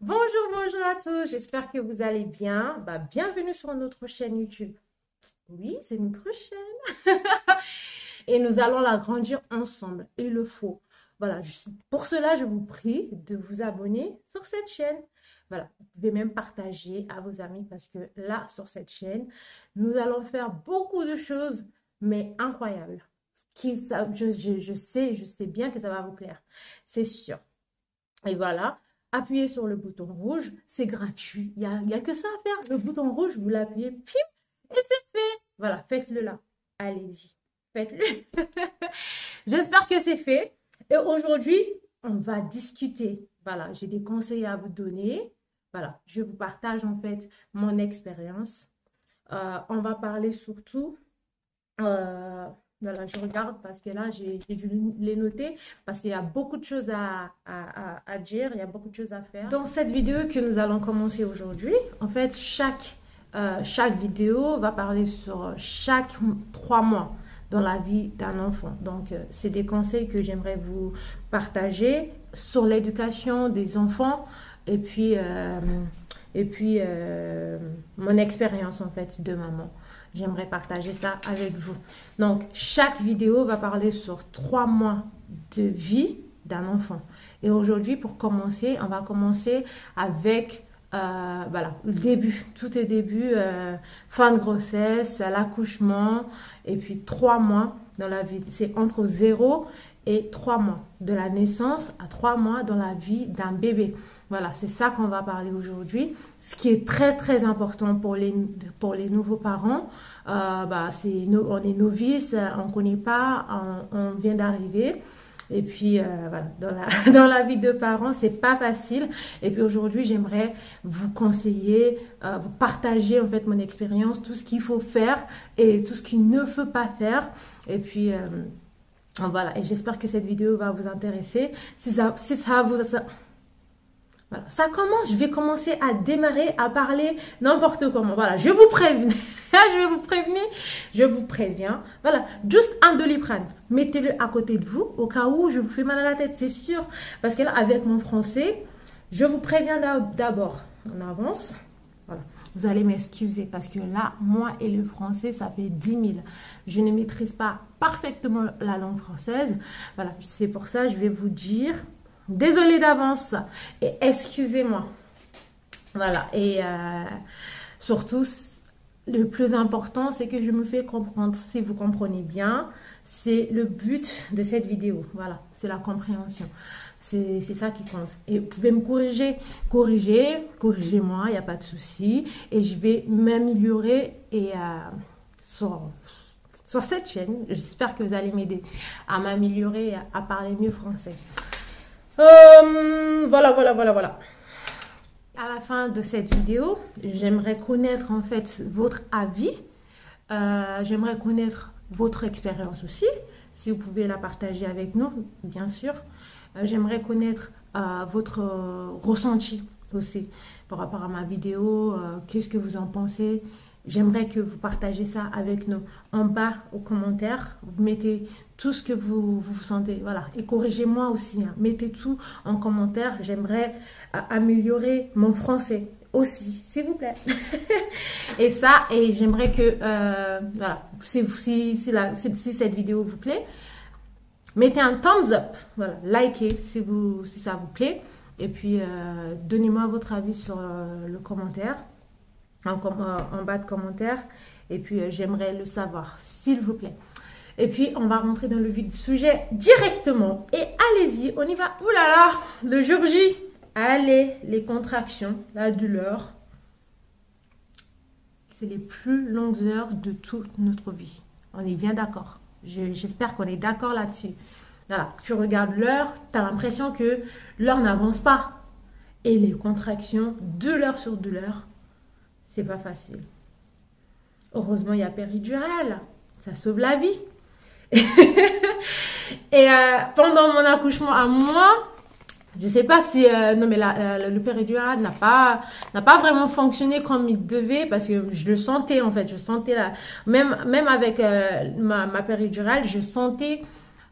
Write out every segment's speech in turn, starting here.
Bonjour, bonjour à tous, j'espère que vous allez bien. Bienvenue sur notre chaîne YouTube. Oui, c'est notre chaîne. Et nous allons la grandir ensemble. Il le faut. Voilà, pour cela, je vous prie de vous abonner sur cette chaîne. Voilà, vous pouvez même partager à vos amis parce que là, sur cette chaîne, nous allons faire beaucoup de choses, mais incroyables. Je sais bien que ça va vous plaire. C'est sûr. Et voilà, appuyez sur le bouton rouge, c'est gratuit. Il y a que ça à faire. Le bouton rouge, vous l'appuyez, pim, et c'est fait. Voilà, faites-le là. Allez-y, faites-le. J'espère que c'est fait. Et aujourd'hui, on va discuter. Voilà, j'ai des conseils à vous donner. Voilà, je vous partage en fait mon expérience. On va parler surtout euh, voilà, je regarde parce que là, j'ai dû les noter parce qu'il y a beaucoup de choses à dire, il y a beaucoup de choses à faire. Dans cette vidéo que nous allons commencer aujourd'hui, en fait, chaque vidéo va parler sur chaque 3 mois dans la vie d'un enfant. Donc, c'est des conseils que j'aimerais vous partager sur l'éducation des enfants et puis mon expérience en fait de maman. J'aimerais partager ça avec vous. Donc, chaque vidéo va parler sur 3 mois de vie d'un enfant. Et aujourd'hui, pour commencer, on va commencer avec voilà, le début. Tout est début, fin de grossesse, l'accouchement, et puis 3 mois dans la vie. C'est entre 0 et 3 mois. De la naissance à 3 mois dans la vie d'un bébé. Voilà, c'est ça qu'on va parler aujourd'hui. Ce qui est très, très important pour les nouveaux parents, on est novice, on ne connaît pas, on vient d'arriver. Et puis, voilà, dans la vie de parents, c'est pas facile. Et puis aujourd'hui, j'aimerais vous conseiller, vous partager en fait mon expérience, tout ce qu'il faut faire et tout ce qu'il ne faut pas faire. Et puis, voilà, et j'espère que cette vidéo va vous intéresser. Si ça vous... Voilà, ça commence, je vais commencer à démarrer, à parler n'importe comment. Voilà, je vous préviens, je vous préviens. Voilà, juste un Doliprane, mettez-le à côté de vous au cas où je vous fais mal à la tête, c'est sûr. Parce que là, avec mon français, je vous préviens d'abord, on avance. Voilà, vous allez m'excuser parce que là, moi et le français, ça fait 10 000. Je ne maîtrise pas parfaitement la langue française. Voilà, c'est pour ça que je vais vous dire... Désolée d'avance et excusez-moi. Voilà, et surtout, le plus important, c'est que je me fais comprendre. Si vous comprenez bien, c'est le but de cette vidéo. Voilà, c'est la compréhension. C'est ça qui compte. Et vous pouvez me corrigez-moi, il n'y a pas de souci. Et je vais m'améliorer et sur cette chaîne, j'espère que vous allez m'aider à m'améliorer et à parler mieux français. Voilà. À la fin de cette vidéo, j'aimerais connaître en fait votre avis. J'aimerais connaître votre expérience aussi, si vous pouvez la partager avec nous, bien sûr. J'aimerais connaître votre ressenti aussi par rapport à ma vidéo. Qu'est-ce que vous en pensez? J'aimerais que vous partagez ça avec nous en bas aux commentaires. Vous mettez tout ce que vous sentez. Voilà. Et corrigez-moi aussi. Hein. Mettez tout en commentaire. J'aimerais améliorer mon français aussi, s'il vous plaît. Et j'aimerais que, voilà, si cette vidéo vous plaît, mettez un thumbs up. Voilà. Likez si ça vous plaît. Et puis, donnez-moi votre avis sur le commentaire. En bas de commentaire. Et puis, j'aimerais le savoir, s'il vous plaît. Et puis, on va rentrer dans le vif du sujet directement. Et allez-y, on y va. Ouh là là, le jour J. Allez, les contractions, la douleur. C'est les plus longues heures de toute notre vie. On est bien d'accord. J'espère qu'on est d'accord là-dessus. Voilà, tu regardes l'heure, tu as l'impression que l'heure n'avance pas. Et les contractions, douleur sur douleur, c'est pas facile. Heureusement, il y a péridurale. Ça sauve la vie. Et pendant mon accouchement à moi, je sais pas si... non, mais le péridurale n'a pas vraiment fonctionné comme il devait parce que je le sentais, en fait. Je sentais même avec ma péridurale, je sentais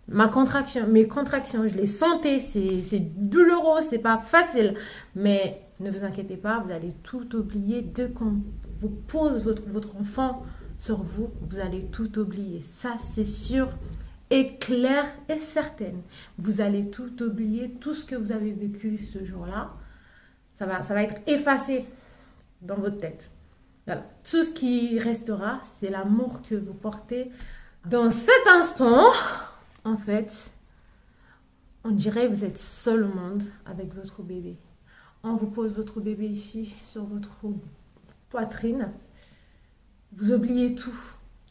mes contractions, je les sentais, c'est douloureux, c'est pas facile. Mais ne vous inquiétez pas, vous allez tout oublier. Dès qu'on vous pose votre enfant sur vous, vous allez tout oublier. Ça, c'est sûr et clair et certaine. Vous allez tout oublier, tout ce que vous avez vécu ce jour-là. Ça va être effacé dans votre tête. Voilà. Tout ce qui restera, c'est l'amour que vous portez. Dans cet instant, en fait, on dirait que vous êtes seul au monde avec votre bébé. On vous pose votre bébé ici, sur votre poitrine. Vous oubliez tout.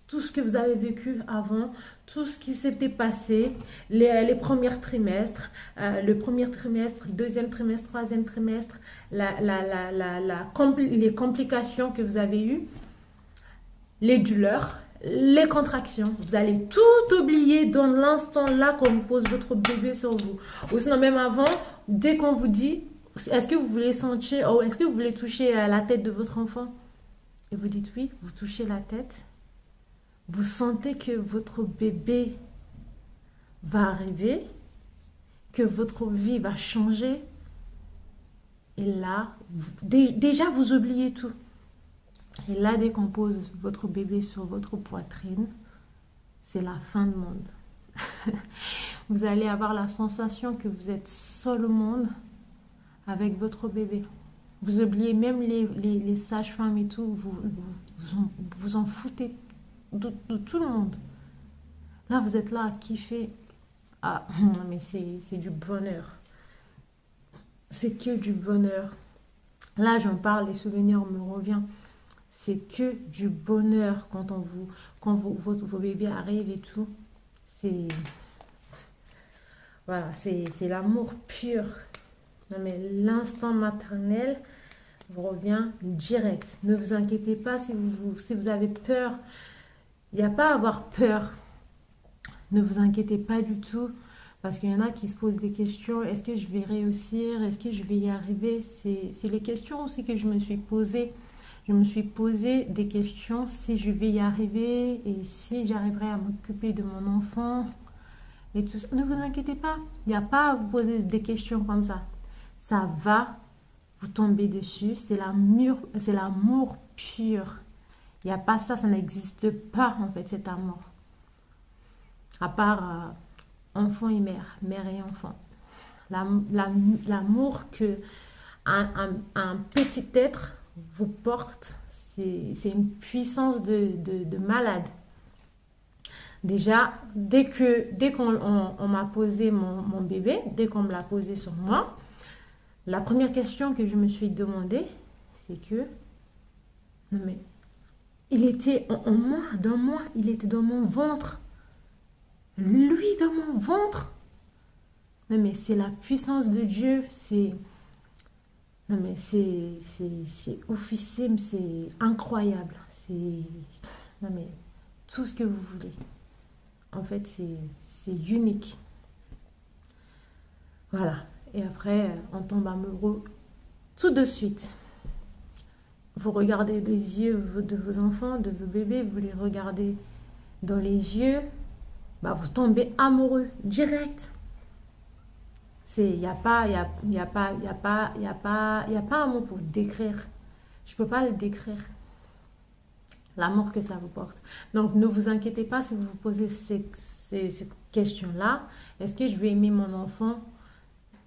Tout ce que vous avez vécu avant, tout ce qui s'était passé, les premiers trimestres, le premier trimestre, le deuxième trimestre, troisième trimestre, les complications que vous avez eues, les douleurs, les contractions. Vous allez tout oublier dans l'instant là qu'on vous pose votre bébé sur vous. Ou sinon même avant, dès qu'on vous dit, est-ce que vous voulez sentir, ou est-ce que vous voulez toucher la tête de votre enfant? Et vous dites oui, vous touchez la tête. Vous sentez que votre bébé va arriver, que votre vie va changer. Et là, déjà, vous oubliez tout. Et là, dès qu'on pose votre bébé sur votre poitrine, c'est la fin du monde. Vous allez avoir la sensation que vous êtes seul au monde avec votre bébé. Vous oubliez même les sages-femmes et tout. Vous en foutez de tout le monde. Là, vous êtes là à kiffer. Ah, mais c'est du bonheur. C'est que du bonheur. Là, j'en parle, les souvenirs me reviennent. C'est que du bonheur quand vos bébés arrivent et tout. Voilà, c'est l'amour pur. Non, mais l'instant maternel vous revient direct. Ne vous inquiétez pas si vous avez peur. Il n'y a pas à avoir peur. Ne vous inquiétez pas du tout. Parce qu'il y en a qui se posent des questions. Est-ce que je vais réussir? Est-ce que je vais y arriver? C'est les questions aussi que je me suis posées. Je me suis posé des questions si je vais y arriver et si j'arriverai à m'occuper de mon enfant et tout ça. Ne vous inquiétez pas. Il n'y a pas à vous poser des questions comme ça. Ça va vous tomber dessus. C'est l'amour pur. Il n'y a pas ça, ça n'existe pas en fait, cet amour. À part enfant et mère et enfant. L'amour que un petit être vous porte, c'est une puissance de malade. Déjà, dès qu'on m'a posé mon bébé, dès qu'on me l'a posé sur moi, la première question que je me suis demandé, c'est que, non mais, il était en moi, dans moi, il était dans mon ventre. Lui dans mon ventre. Non mais c'est la puissance de Dieu, non mais c'est oufissime, c'est incroyable, non mais tout ce que vous voulez. En fait, c'est unique. Voilà. Et après, on tombe amoureux tout de suite. Vous regardez les yeux de vos enfants, de vos bébés, vous les regardez dans les yeux, bah vous tombez amoureux direct. Il n'y a pas un mot pour décrire. Je ne peux pas le décrire. L'amour que ça vous porte. Donc, ne vous inquiétez pas si vous vous posez ces questions-là. Est-ce que je vais aimer mon enfant?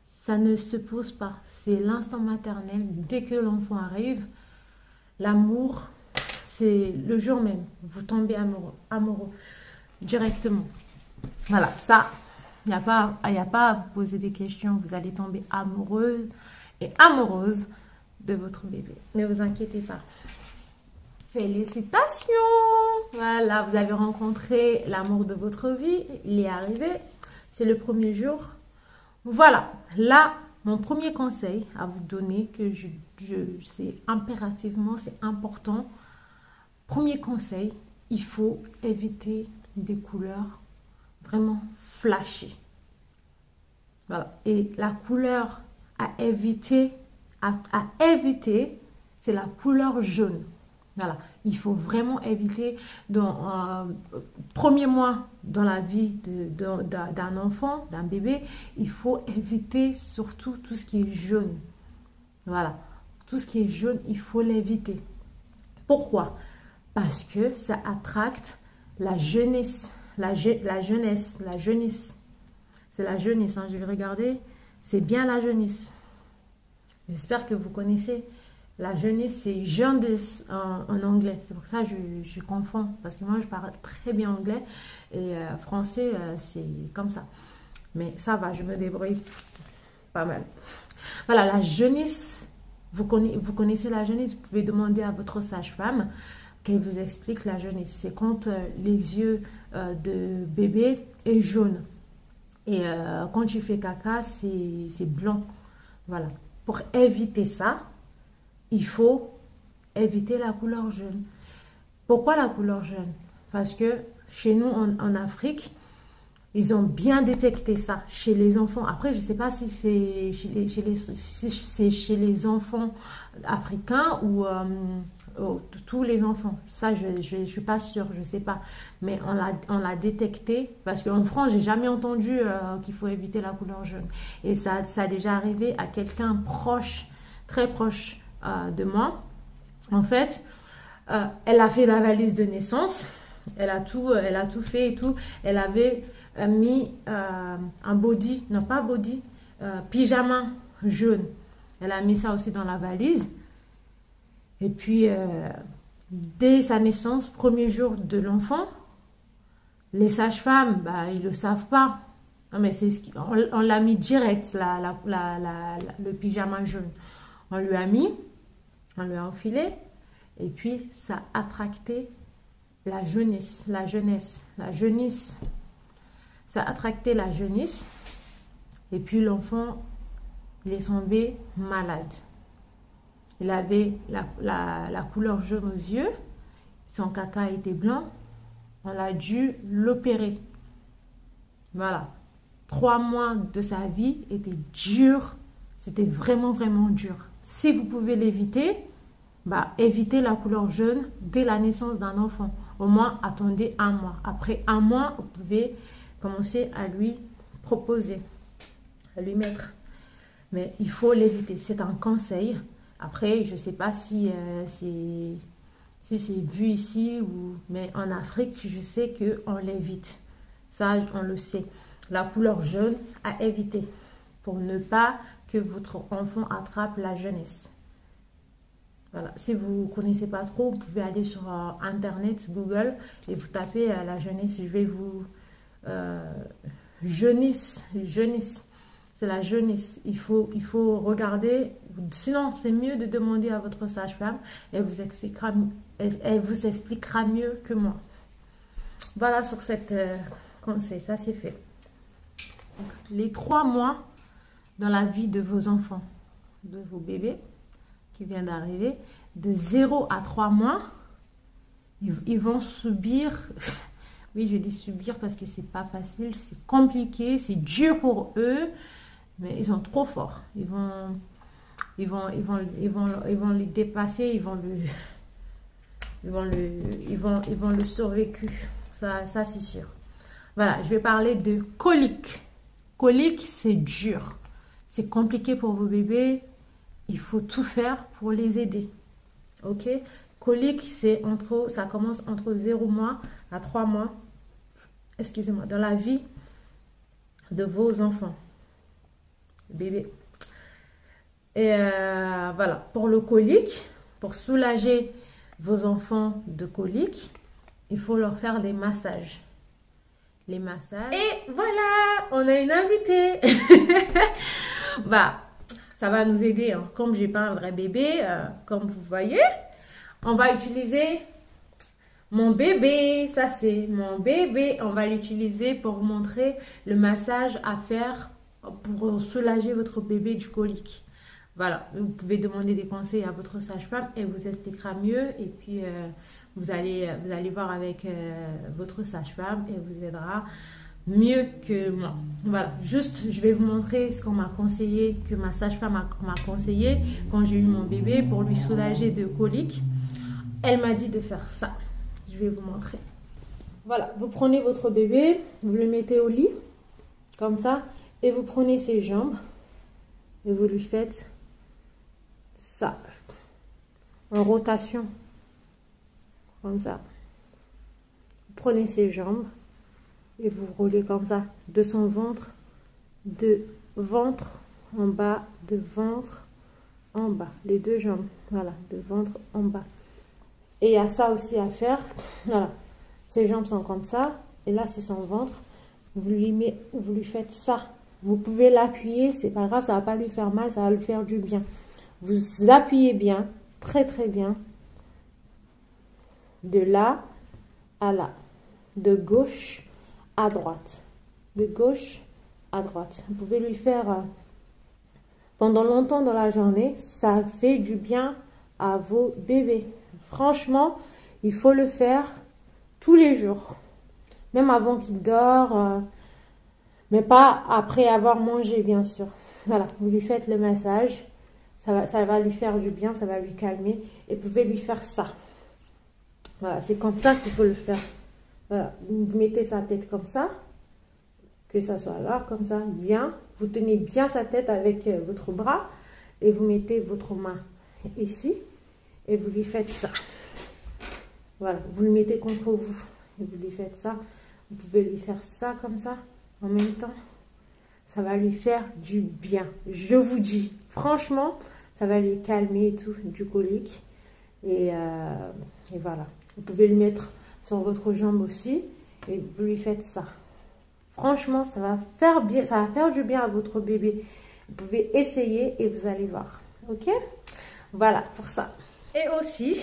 Ça ne se pose pas. C'est l'instant maternel. Dès que l'enfant arrive, l'amour, c'est le jour même. Vous tombez amoureux directement. Voilà, ça, il n'y a pas à vous poser des questions. Vous allez tomber amoureux et amoureuse de votre bébé. Ne vous inquiétez pas. Félicitations! Voilà, vous avez rencontré l'amour de votre vie. Il est arrivé. C'est le premier jour. Voilà, là, mon premier conseil à vous donner, que c'est impérativement, c'est important. Premier conseil, il faut éviter des couleurs vraiment flashy. Voilà. Et la couleur à éviter, c'est la couleur jaune. Voilà. Il faut vraiment éviter, dans premier mois dans la vie d'un enfant, d'un bébé, il faut éviter surtout tout ce qui est jaune. Voilà, tout ce qui est jaune, il faut l'éviter. Pourquoi? Parce que ça attracte la jeunesse, la jeunesse. C'est la jeunesse, hein, je vais regarder. C'est bien la jeunesse. J'espère que vous connaissez. La jeunesse, c'est jaundice en anglais. C'est pour ça que je confonds. Parce que moi, je parle très bien anglais. Et français, c'est comme ça. Mais ça va, je me débrouille pas mal. Voilà, la jeunesse. Vous connaissez la jeunesse. Vous pouvez demander à votre sage-femme qu'elle vous explique la jeunesse. C'est quand les yeux de bébé est jaune. Et quand tu fais caca, c'est blanc. Voilà. Pour éviter ça, il faut éviter la couleur jaune. Pourquoi la couleur jaune? Parce que chez nous, en Afrique, ils ont bien détecté ça chez les enfants. Après, je ne sais pas si c'est chez les enfants africains ou tous les enfants. Ça, je ne suis pas sûre, je ne sais pas. Mais on l'a détecté parce qu'en France, j'ai jamais entendu qu'il faut éviter la couleur jaune. Et ça a déjà arrivé à quelqu'un proche, très proche de moi. En fait, elle a fait la valise de naissance. Elle a tout fait et tout. Elle avait mis un body, non pas body, pyjama jaune. Elle a mis ça aussi dans la valise. Et puis, dès sa naissance, premier jour de l'enfant, les sages-femmes, bah, ils ne le savent pas. Non, mais on l'a mis direct, le pyjama jaune. On lui a mis, on lui a enfilé, et puis ça a attracté la jeunesse. Ça a attracté la jeunesse, et puis l'enfant, il est tombé malade. Il avait la couleur jaune aux yeux, son caca était blanc, on a dû l'opérer. Voilà. 3 mois de sa vie étaient durs, c'était vraiment, vraiment dur. Si vous pouvez l'éviter, bah, évitez la couleur jaune dès la naissance d'un enfant. Au moins, attendez 1 mois. Après 1 mois, vous pouvez commencer à lui proposer, à lui mettre. Mais il faut l'éviter. C'est un conseil. Après, je ne sais pas si c'est vu ici, mais en Afrique, je sais qu'on l'évite. Ça, on le sait. La couleur jaune à éviter pour ne pas que votre enfant attrape la jeunesse. Voilà. Si vous ne connaissez pas trop, vous pouvez aller sur Internet, Google, et vous tapez la jeunesse. Je vais vous... jeunesse. C'est la jeunesse. Il faut regarder. Sinon, c'est mieux de demander à votre sage-femme. Elle vous expliquera mieux que moi. Voilà sur cette conseil. Ça, c'est fait. Donc, les 3 mois dans la vie de vos enfants, de vos bébés qui viennent d'arriver, de 0 à 3 mois, ils vont subir... Oui, je dis subir parce que c'est pas facile, c'est compliqué, c'est dur pour eux, mais ils sont trop forts. Ils vont les dépasser, ils vont le survécu. Ça c'est sûr. Voilà, je vais parler de colique. Colique, c'est dur. C'est compliqué pour vos bébés. Il faut tout faire pour les aider. Ok? Colique, ça commence entre 0 mois à 3 mois. Excusez-moi, dans la vie de vos enfants. Bébés. Et voilà, pour le colique, pour soulager vos enfants de colique, il faut leur faire des massages. Les massages. Et voilà, on a une invitée. Bah, ça va nous aider. Hein. Comme j'ai pas un vrai bébé, comme vous voyez, on va utiliser mon bébé. Ça, c'est mon bébé. On va l'utiliser pour vous montrer le massage à faire pour soulager votre bébé du colique. Voilà, vous pouvez demander des conseils à votre sage-femme et vous expliquera mieux. Et puis, vous allez voir avec votre sage-femme et vous aidera mieux que moi. Voilà, juste, je vais vous montrer ce qu'on m'a conseillé, que ma sage-femme m'a conseillé quand j'ai eu mon bébé pour lui soulager de colique. Elle m'a dit de faire ça. Je vais vous montrer. Voilà, vous prenez votre bébé, vous le mettez au lit, comme ça, et vous prenez ses jambes, et vous lui faites ça, en rotation, comme ça. Vous prenez ses jambes, et vous roulez comme ça, de son ventre, de ventre en bas, de ventre en bas, les deux jambes, voilà, de ventre en bas. Et il y a ça aussi à faire, voilà, ses jambes sont comme ça, et là c'est son ventre, vous lui faites ça. Vous pouvez l'appuyer, c'est pas grave, ça va pas lui faire mal, ça va lui faire du bien. Vous appuyez bien, très très bien, de là à là, de gauche à droite, de gauche à droite. Vous pouvez lui faire pendant longtemps dans la journée, ça fait du bien à vos bébés. Franchement, il faut le faire tous les jours, même avant qu'il dort, mais pas après avoir mangé, bien sûr. Voilà, vous lui faites le massage, ça va lui faire du bien, ça va lui calmer, et vous pouvez lui faire ça. Voilà, c'est comme ça qu'il faut le faire. Voilà, vous mettez sa tête comme ça, que ça soit là, comme ça, bien. Vous tenez bien sa tête avec votre bras, et vous mettez votre main ici, et vous lui faites ça. Voilà, vous le mettez contre vous, et vous lui faites ça. Vous pouvez lui faire ça comme ça, en même temps. Ça va lui faire du bien. Je vous dis, franchement, ça va lui calmer et tout, du colique. Et voilà. Vous pouvez le mettre sur votre jambe aussi, et vous lui faites ça. Franchement, ça va faire bien, ça va faire du bien à votre bébé. Vous pouvez essayer et vous allez voir. Ok? Voilà pour ça. Et aussi,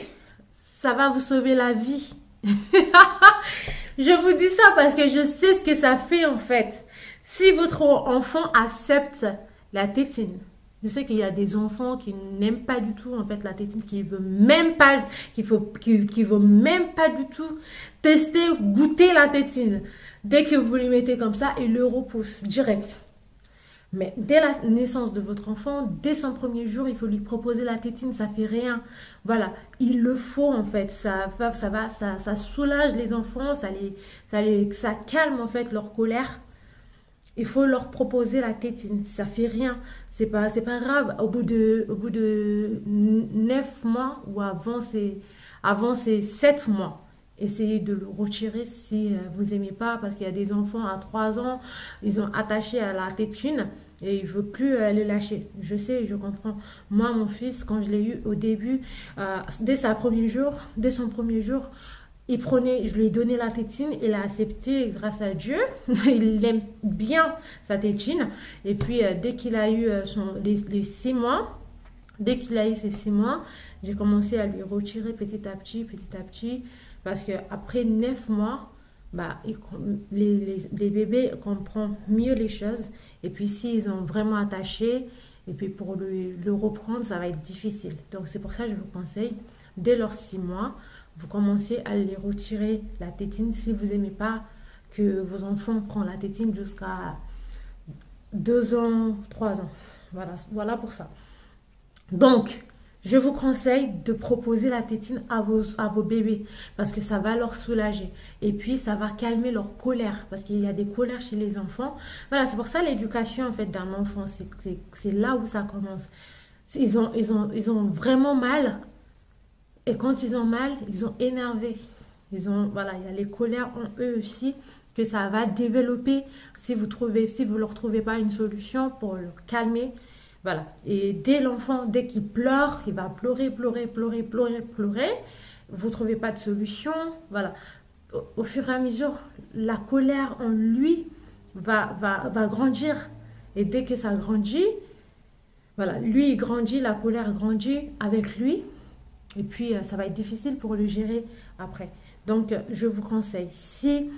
ça va vous sauver la vie. Je vous dis ça parce que je sais ce que ça fait en fait. Si votre enfant accepte la tétine, je sais qu'il y a des enfants qui n'aiment pas du tout en fait la tétine, qui veut même pas, qui veut même pas du tout tester, goûter la tétine. Dès que vous lui mettez comme ça, il le repousse direct. Mais dès la naissance de votre enfant, dès son premier jour, il faut lui proposer la tétine, ça fait rien. Voilà, il le faut en fait. Ça soulage les enfants, ça calme en fait leur colère. Il faut leur proposer la tétine, ça fait rien. C'est pas grave. Au bout de 9 mois ou avant c'est 7 mois. Essayez de le retirer si vous aimez pas, parce qu'il y a des enfants à 3 ans, ils ont attaché à la tétine et il ne veut plus le lâcher. Je sais, je comprends. Moi, mon fils, quand je l'ai eu au début, dès son premier jour, je lui ai donné la tétine, il a accepté grâce à Dieu, il aime bien sa tétine. Et puis, dès qu'il a eu les 6 mois, dès qu'il a eu ses 6 mois, j'ai commencé à lui retirer petit à petit. Parce qu'après 9 mois, bah, les bébés comprennent mieux les choses. Et puis s'ils ont vraiment attaché, et puis pour le reprendre, ça va être difficile. Donc c'est pour ça que je vous conseille, dès leurs 6 mois, vous commencez à les retirer la tétine. Si vous n'aimez pas que vos enfants prennent la tétine jusqu'à 2 ans, 3 ans. Voilà pour ça. Donc, je vous conseille de proposer la tétine à vos bébés parce que ça va leur soulager. Et puis, ça va calmer leur colère parce qu'il y a des colères chez les enfants. Voilà, c'est pour ça l'éducation en fait d'un enfant, c'est là où ça commence. Ils ont vraiment mal. Et quand ils ont mal, ils ont énervé. Voilà, il y a les colères en eux aussi que ça va développer si vous leur trouvez pas une solution pour le calmer. Voilà. Et dès l'enfant, dès qu'il pleure, il va pleurer. Vous ne trouvez pas de solution. Voilà. Au fur et à mesure, la colère en lui va grandir. Et dès que ça grandit, voilà, lui il grandit, la colère grandit avec lui. Et puis, ça va être difficile pour le gérer après. Donc, je vous conseille, si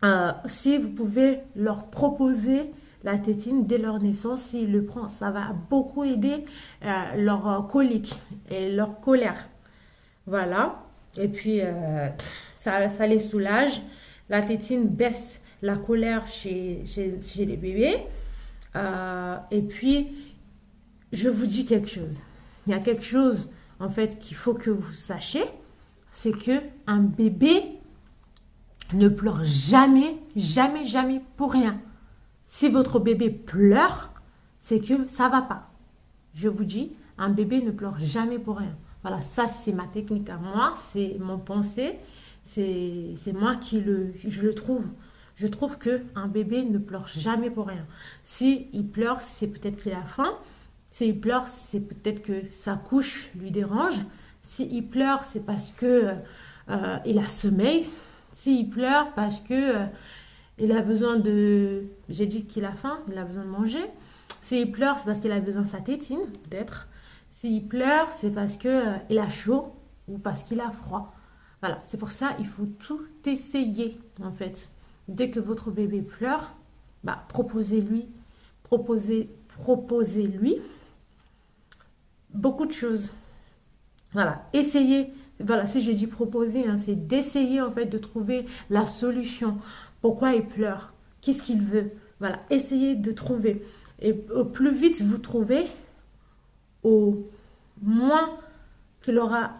vous pouvez leur proposer la tétine dès leur naissance, s'ils le prennent, ça va beaucoup aider leur colique et leur colère. Voilà. Et puis, ça les soulage. La tétine baisse la colère chez les bébés. Et puis, je vous dis quelque chose. Il y a quelque chose, en fait, qu'il faut que vous sachiez. c'est que un bébé ne pleure jamais, jamais, jamais pour rien. Si votre bébé pleure, c'est que ça va pas. Je vous dis, un bébé ne pleure jamais pour rien. Voilà, ça c'est ma technique à moi, c'est mon pensée, c'est moi je le trouve. Je trouve qu'un bébé ne pleure jamais pour rien. S'il pleure, c'est peut-être qu'il a faim. S'il pleure, c'est peut-être que sa couche lui dérange. S'il pleure, c'est parce que il a sommeil. S'il pleure, parce que il a besoin de... J'ai dit qu'il a faim, il a besoin de manger. S'il pleure, c'est parce qu'il a besoin de sa tétine, peut-être. S'il pleure, c'est parce que il a chaud ou parce qu'il a froid. Voilà, c'est pour ça il faut tout essayer, en fait. Dès que votre bébé pleure, bah, proposez-lui beaucoup de choses. Voilà, essayez. Voilà, si j'ai dit proposer, hein, c'est d'essayer en fait de trouver la solution. Pourquoi il pleure? Qu'est-ce qu'il veut? Voilà, essayez de trouver. Et au plus vite vous trouvez, au moins qu'il aura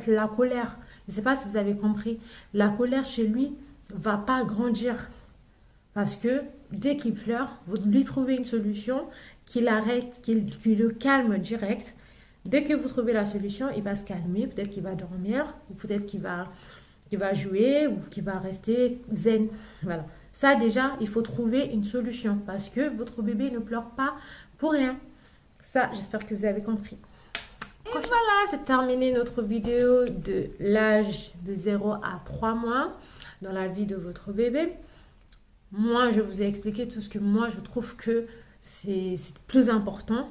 la colère. Je ne sais pas si vous avez compris. La colère chez lui va pas grandir. Parce que dès qu'il pleure, vous lui trouvez une solution, qu'il arrête, qu'il le calme direct. Dès que vous trouvez la solution, il va se calmer. Peut-être qu'il va dormir, ou peut-être qu'il va jouer, ou qu'il va rester zen. Voilà. Ça déjà, il faut trouver une solution. Parce que votre bébé ne pleure pas pour rien. Ça, j'espère que vous avez compris. Et voilà, c'est terminé notre vidéo de l'âge de 0 à 3 mois dans la vie de votre bébé. Moi, je vous ai expliqué tout ce que moi, je trouve que c'est plus important.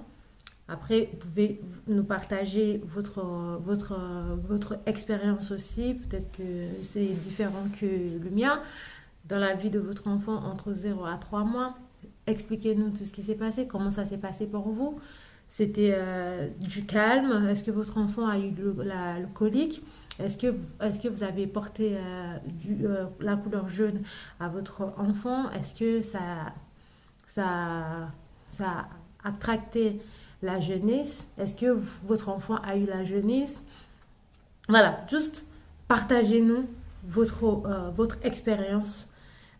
Après, vous pouvez nous partager votre expérience aussi. Peut-être que c'est différent que le mien. Dans la vie de votre enfant entre 0 à 3 mois, expliquez-nous tout ce qui s'est passé. Comment ça s'est passé pour vous? C'était du calme? Est-ce que votre enfant a eu le colique? Est-ce que vous avez porté la couleur jaune à votre enfant? Est-ce que ça a tracté la jeunesse? Est-ce que votre enfant a eu la jeunesse? Voilà, juste partagez-nous votre expérience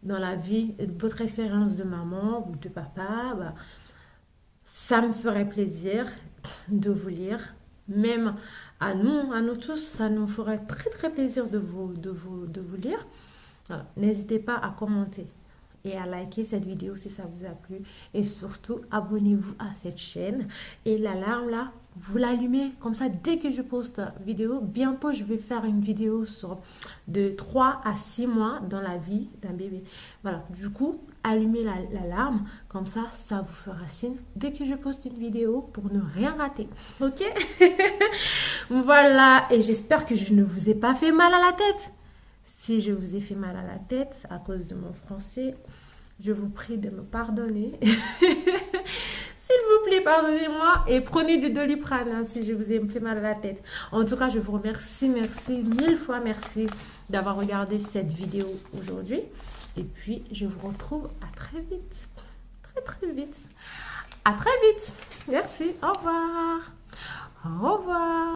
dans la vie, votre expérience de maman ou de papa. Bah, ça me ferait plaisir de vous lire. Même à nous tous, ça nous ferait très très plaisir de vous lire. Voilà. N'hésitez pas à commenter et à liker cette vidéo si ça vous a plu. Et surtout, abonnez-vous à cette chaîne. Et l'alarme là, vous l'allumez comme ça dès que je poste vidéo. Bientôt, je vais faire une vidéo sur de 3 à 6 mois dans la vie d'un bébé. Voilà, du coup, allumez l'alarme. Comme ça vous fera signe dès que je poste une vidéo pour ne rien rater. Ok? Voilà, et j'espère que je ne vous ai pas fait mal à la tête. Si je vous ai fait mal à la tête à cause de mon français, je vous prie de me pardonner. S'il vous plaît, pardonnez-moi et prenez du Doliprane hein, si je vous ai fait mal à la tête. En tout cas, je vous remercie, merci, 1000 fois merci d'avoir regardé cette vidéo aujourd'hui. Et puis, je vous retrouve à très vite. Très, très vite. À très vite. Merci. Au revoir. Au revoir.